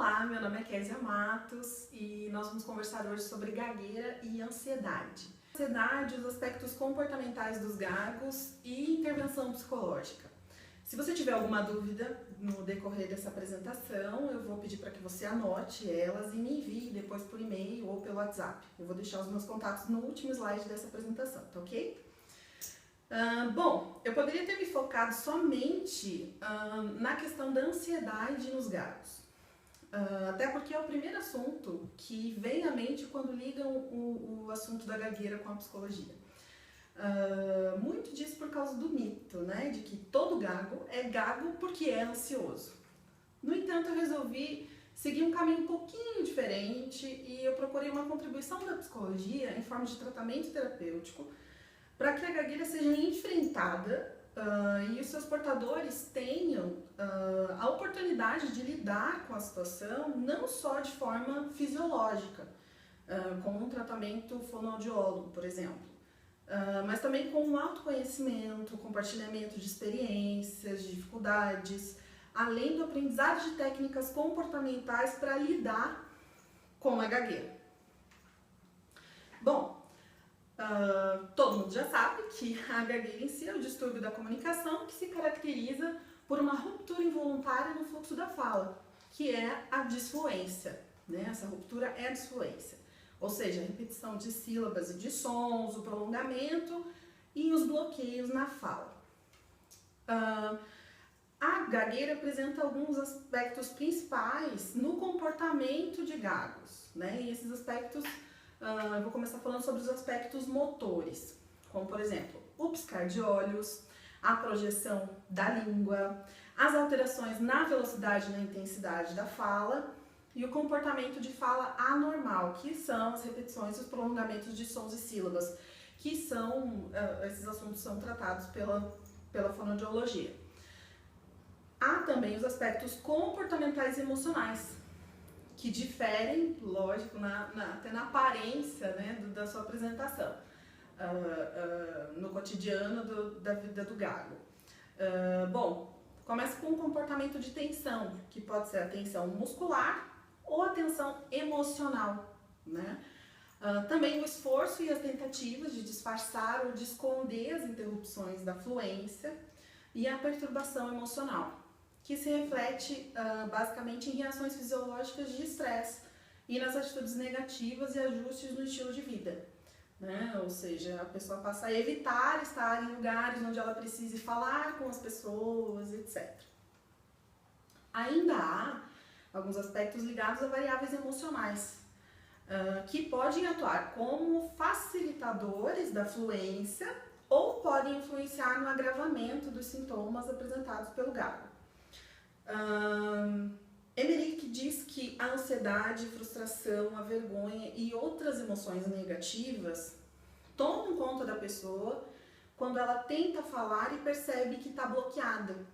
Olá, meu nome é Késia Matos e nós vamos conversar hoje sobre gagueira e ansiedade. Ansiedade, os aspectos comportamentais dos gagos e intervenção psicológica. Se você tiver alguma dúvida no decorrer dessa apresentação, eu vou pedir para que você anote elas e me envie depois por e-mail ou pelo WhatsApp. Eu vou deixar os meus contatos no último slide dessa apresentação, tá ok? Bom, eu poderia ter me focado somente na questão da ansiedade nos gagos. Até porque é o primeiro assunto que vem à mente quando ligam o assunto da gagueira com a psicologia. Muito disso por causa do mito, né? De que todo gago é gago porque é ansioso. No entanto, eu resolvi seguir um caminho um pouquinho diferente e eu procurei uma contribuição da psicologia em forma de tratamento terapêutico para que a gagueira seja enfrentada e os seus portadores tenham a oportunidade de lidar com a situação não só de forma fisiológica, com um tratamento fonoaudiólogo, por exemplo, mas também com um autoconhecimento, compartilhamento de experiências, de dificuldades, além do aprendizado de técnicas comportamentais para lidar com a gagueira. Bom, todo mundo já sabe que a gagueira em si é o distúrbio da comunicação que se caracteriza por uma ruptura involuntária no fluxo da fala, que é a disfluência, né? Essa ruptura é a disfluência, ou seja, a repetição de sílabas e de sons, o prolongamento e os bloqueios na fala. A gagueira apresenta alguns aspectos principais no comportamento de gagos, né? E esses aspectos eu vou começar falando sobre os aspectos motores, como por exemplo, o piscar de olhos, a projeção da língua, as alterações na velocidade e na intensidade da fala e o comportamento de fala anormal, que são as repetições e os prolongamentos de sons e sílabas, que são, esses assuntos são tratados pela fonoaudiologia. Há também os aspectos comportamentais e emocionais, que diferem, lógico, até na aparência, né, da sua apresentação, no cotidiano da vida do gago. Bom, começa com um comportamento de tensão, que pode ser a tensão muscular ou a tensão emocional, né? Também o esforço e as tentativas de disfarçar ou de esconder as interrupções da fluência e a perturbação emocional, que se reflete basicamente em reações fisiológicas de estresse e nas atitudes negativas e ajustes no estilo de vida, né? Ou seja, a pessoa passa a evitar estar em lugares onde ela precise falar com as pessoas, etc. Ainda há alguns aspectos ligados a variáveis emocionais, que podem atuar como facilitadores da fluência ou podem influenciar no agravamento dos sintomas apresentados pelo gago. Emerick diz que a ansiedade, frustração, a vergonha e outras emoções negativas tomam conta da pessoa quando ela tenta falar e percebe que está bloqueada.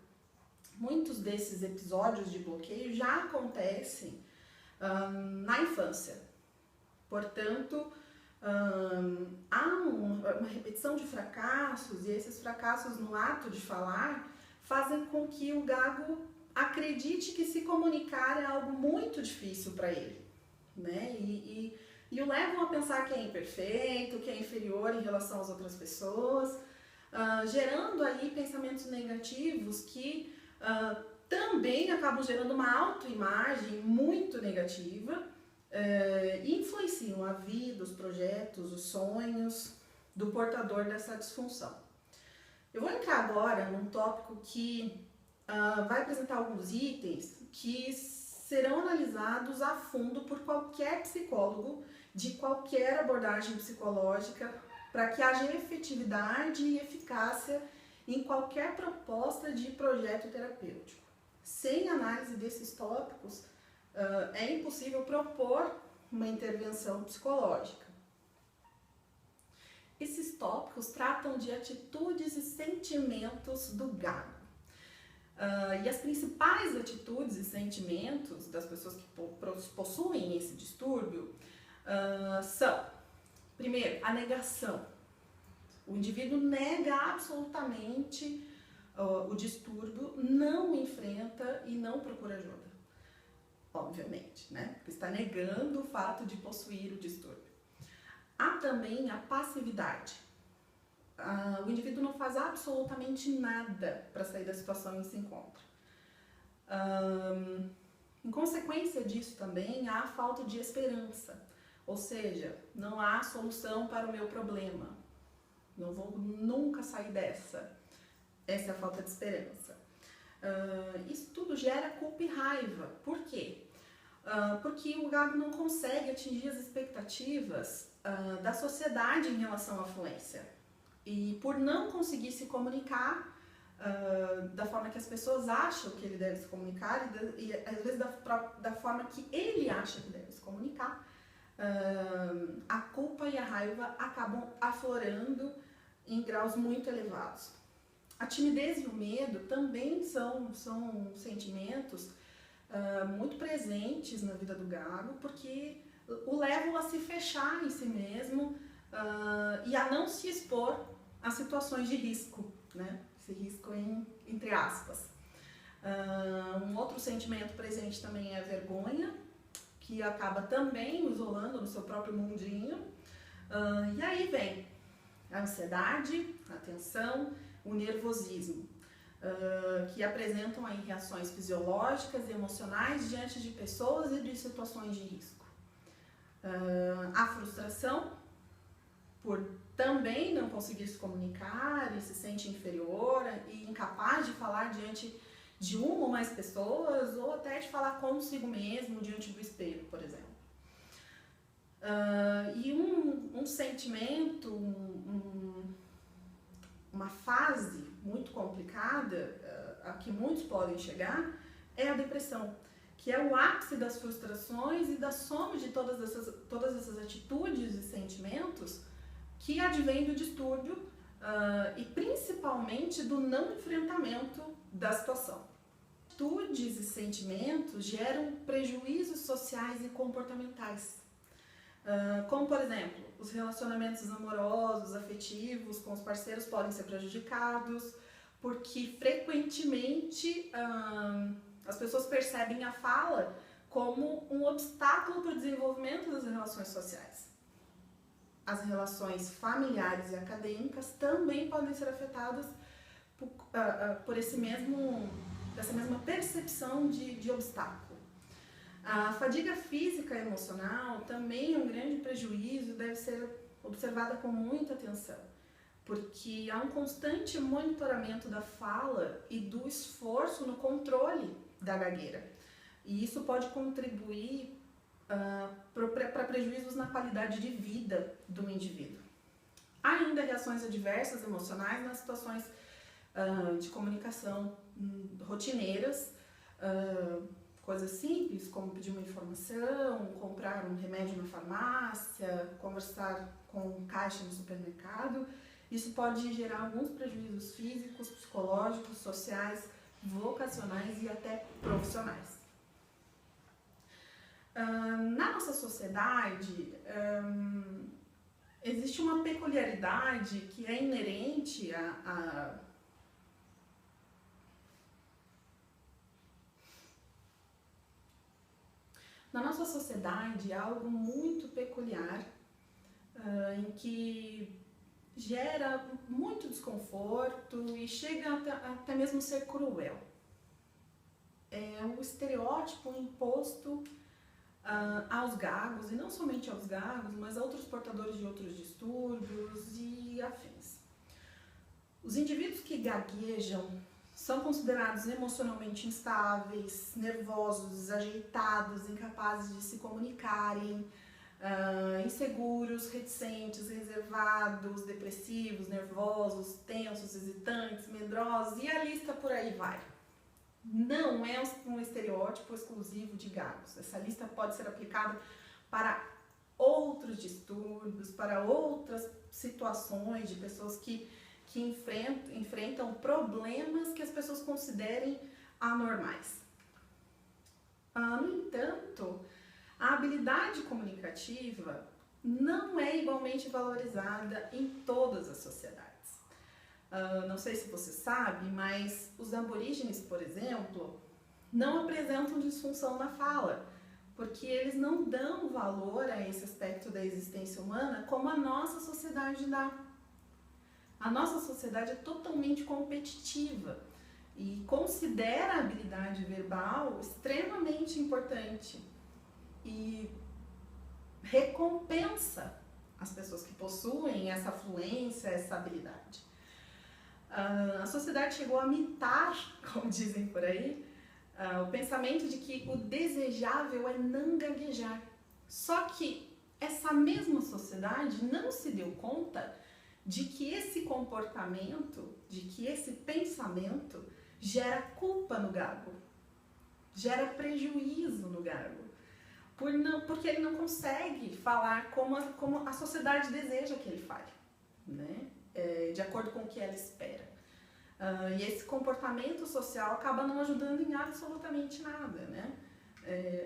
Muitos desses episódios de bloqueio já acontecem na infância. Portanto, há uma repetição de fracassos e esses fracassos no ato de falar fazem com que o gago acredite que se comunicar é algo muito difícil para ele, né? E o levam a pensar que é imperfeito, que é inferior em relação às outras pessoas, gerando aí pensamentos negativos que também acabam gerando uma autoimagem muito negativa e influenciam a vida, os projetos, os sonhos do portador dessa disfunção. Eu vou entrar agora num tópico que vai apresentar alguns itens que serão analisados a fundo por qualquer psicólogo de qualquer abordagem psicológica para que haja efetividade e eficácia em qualquer proposta de projeto terapêutico. Sem análise desses tópicos, é impossível propor uma intervenção psicológica. Esses tópicos tratam de atitudes e sentimentos do gago. E as principais atitudes e sentimentos das pessoas que possuem esse distúrbio são, primeiro, a negação. O indivíduo nega absolutamente o distúrbio, não enfrenta e não procura ajuda, obviamente. né? Porque está negando o fato de possuir o distúrbio. Há também a passividade. O indivíduo não faz absolutamente nada para sair da situação em que se encontra. Em consequência disso também há a falta de esperança, ou seja, não há solução para o meu problema, não vou nunca sair dessa. Essa é a falta de esperança. Isso tudo gera culpa e raiva. Por quê? Porque o gago não consegue atingir as expectativas da sociedade em relação à fluência. E por não conseguir se comunicar da forma que as pessoas acham que ele deve se comunicar e às vezes da forma que ele acha que deve se comunicar, a culpa e a raiva acabam aflorando em graus muito elevados. A timidez e o medo também são sentimentos muito presentes na vida do gago, porque o levam a se fechar em si mesmo e a não se expor a situações de risco, né? Esse risco entre aspas. Um outro sentimento presente também é a vergonha, que acaba também isolando no seu próprio mundinho. E aí vem a ansiedade, a tensão, o nervosismo, que apresentam aí reações fisiológicas e emocionais diante de pessoas e de situações de risco. A frustração, por também não conseguir se comunicar e se sente inferior e incapaz de falar diante de uma ou mais pessoas, ou até de falar consigo mesmo diante do espelho, por exemplo. E um sentimento, uma fase muito complicada a que muitos podem chegar é a depressão, que é o ápice das frustrações e da soma de todas essas atitudes e sentimentos que advém do distúrbio e principalmente do não enfrentamento da situação. Atitudes e sentimentos geram prejuízos sociais e comportamentais, como por exemplo, os relacionamentos amorosos, afetivos com os parceiros podem ser prejudicados, porque frequentemente as pessoas percebem a fala como um obstáculo para o desenvolvimento das relações sociais. As relações familiares e acadêmicas também podem ser afetadas por essa mesma percepção de obstáculo. A fadiga física e emocional também é um grande prejuízo e deve ser observada com muita atenção, porque há um constante monitoramento da fala e do esforço no controle da gagueira. E isso pode contribuir para prejuízos na qualidade de vida do indivíduo. Há ainda reações adversas emocionais nas situações de comunicação rotineiras, coisas simples como pedir uma informação, comprar um remédio na farmácia, conversar com um caixa no supermercado. Isso pode gerar alguns prejuízos físicos, psicológicos, sociais, vocacionais e até profissionais. Na nossa sociedade, existe uma peculiaridade que é inerente Na nossa sociedade há algo muito peculiar em que gera muito desconforto e chega até mesmo ser cruel. É um estereótipo imposto aos gagos, e não somente aos gagos, mas a outros portadores de outros distúrbios e afins. Os indivíduos que gaguejam são considerados emocionalmente instáveis, nervosos, desajeitados, incapazes de se comunicarem, inseguros, reticentes, reservados, depressivos, nervosos, tensos, hesitantes, medrosos, e a lista por aí vai. Não é um estereótipo exclusivo de gagos. Essa lista pode ser aplicada para outros distúrbios, para outras situações de pessoas que enfrentam problemas que as pessoas considerem anormais. No entanto, a habilidade comunicativa não é igualmente valorizada em todas as sociedades. Não sei se você sabe, mas os aborígenes, por exemplo, não apresentam disfunção na fala, porque eles não dão valor a esse aspecto da existência humana como a nossa sociedade dá. A nossa sociedade é totalmente competitiva e considera a habilidade verbal extremamente importante e recompensa as pessoas que possuem essa fluência, essa habilidade. A sociedade chegou a mitar, como dizem por aí, o pensamento de que o desejável é não gaguejar. Só que essa mesma sociedade não se deu conta de que esse comportamento, de que esse pensamento gera culpa no gago, gera prejuízo no gago, porque ele não consegue falar como a sociedade deseja que ele fale, né? De acordo com o que ela espera. E esse comportamento social acaba não ajudando em absolutamente nada, né?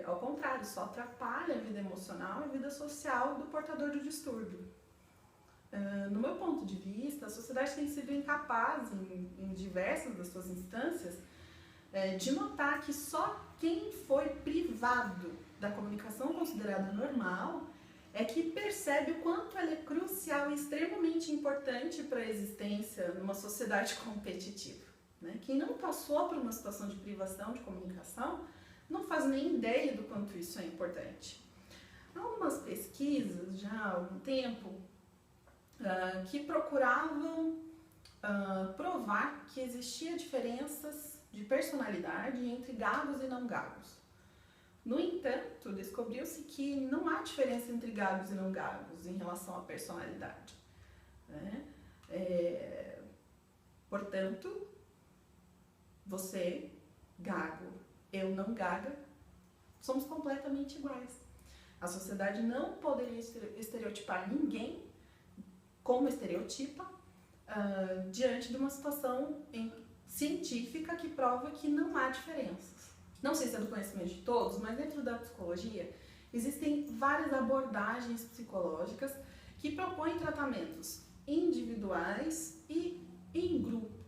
Ao contrário, só atrapalha a vida emocional e a vida social do portador do distúrbio. No meu ponto de vista, a sociedade tem sido incapaz, em diversas das suas instâncias, de notar que só quem foi privado da comunicação considerada normal é que percebe o quanto ela é crucial e extremamente importante para a existência numa sociedade competitiva, né? Quem não passou por uma situação de privação de comunicação não faz nem ideia do quanto isso é importante. Há algumas pesquisas já há algum tempo que procuravam provar que existia diferenças de personalidade entre gagos e não gagos. No entanto, descobriu-se que não há diferença entre gagos e não gagos em relação à personalidade, né? Portanto, você, gago, eu não gaga, somos completamente iguais. A sociedade não poderia estereotipar ninguém como estereotipa diante de uma situação científica que prova que não há diferenças. Não sei se é do conhecimento de todos, mas dentro da psicologia existem várias abordagens psicológicas que propõem tratamentos individuais e em grupo.